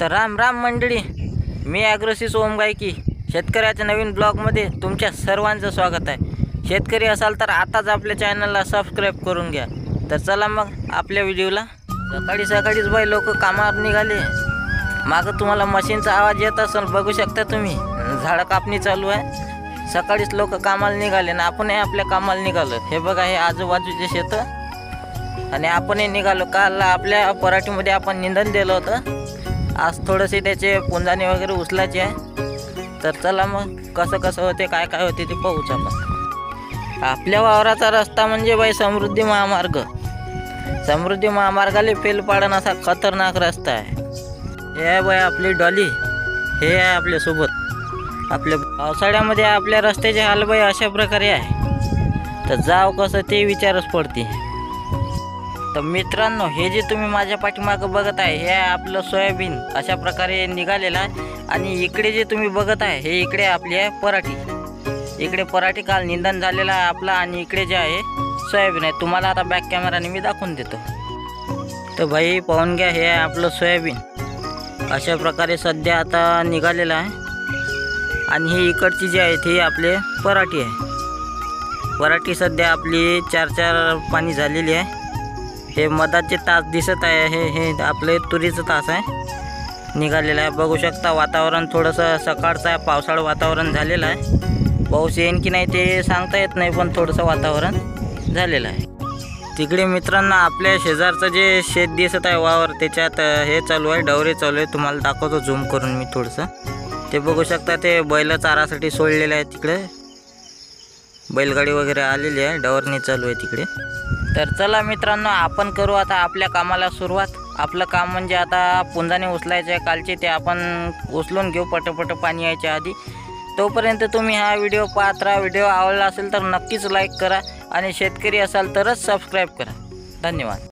तर राम राम मंडळी, मी ॲग्रोसिस ओम गायकी शेतकऱ्याच्या नवीन ब्लॉगमध्ये तुमच्या सर्वांचं स्वागत आहे। शेतकरी असाल तर आताच आपल्या चॅनलला सबस्क्राईब करून घ्या। तर चला मग आपल्या व्हिडिओला। सकाळीच बाई लोक कामावर निघाले। मागं तुम्हाला मशीनचा आवाज येत असेल, बघू शकता तुम्ही। झाड कापणी चालू आहे। सकाळीच लोक कामाला निघाले ना आपणही आपल्या कामाला निघालो। हे बघा, हे आजूबाजूचे शेत आणि आपणही निघालो। काल आपल्या पराठीमध्ये आपण निंदन दिलं होतं। आज थोडेसे त्याचे पुंजाने वगैरे उचलायचे आहे। तर चला मग कसं होते, काय होते ते पाहूच आपण। आपल्या वावराचा रस्ता म्हणजे बाई समृद्धी महामार्ग। समृद्धी महामार्गाला फेल पाडण असा खतरनाक रस्ता आहे। हे आहे बाई आपली डॉली, हे आहे आपल्यासोबत। आपल्या पावसाळ्यामध्ये आपल्या रस्त्याचे हाल बाई अशा प्रकारे आहे, तर जाव कसं ते विचारच पडते। तर मित्रांनो, हे जे तुम्ही माझ्या पाठीमागं बघत आहे, हे आपलं सोयाबीन अशा प्रकारे निघालेलं आहे। आणि इकडे जे तुम्ही बघत आहे, हे इकडे आपली आहे पराठी। इकडे पराठी काल निंदन झालेला आहे आपला, आणि इकडे जे आहे सोयाबीन आहे। तुम्हाला आता बॅक कॅमेराने मी दाखवून देतो। तर भाई पाहून घ्या, हे आहे आपलं सोयाबीन अशा प्रकारे सध्या आता निघालेलं आहे। आणि हे इकडची जी आहे ते आपले पराठी आहे। पराठी सध्या आपली चार पाणी झालेली आहे। हे मधाचे तास दिसत आहे, हे आपले तुरीचं तास आहे निघालेलं आहे। बघू शकता वातावरण थोडंसं सकाळचं आहे, पावसाळं वातावरण झालेलं आहे। पाऊस येईन की नाही ते सांगता येत नाही, पण थोडंसं वातावरण झालेलं आहे। तिकडे मित्रांनो आपल्या शेजारचं जे शेत दिसत आहे वावर, त्याच्यात हे चालू आहे, डवरे चालू आहे। तुम्हाला दाखवतो झूम करून मी थोडंसं। ते बघू शकता, ते बैल चारासाठी सोडलेले आहे। तिकडे बैलगाडी वगैरे आलेली आहे, डवरणी चालू आहे तिकडे। तर चला मित्रांनो, आपण करू आता आपल्या कामाला सुरुवात। आपलं काम म्हणजे आता पुंजाने उचलायचे आहे कालचे, ते आपण उचलून घेऊ पटपट पाणी यायच्या आधी। तोपर्यंत तुम्ही हा व्हिडिओ पाहत राहा। व्हिडिओ आवडला असेल तर नक्कीच लाईक करा, आणि शेतकरी असाल तरच सबस्क्राईब करा। धन्यवाद।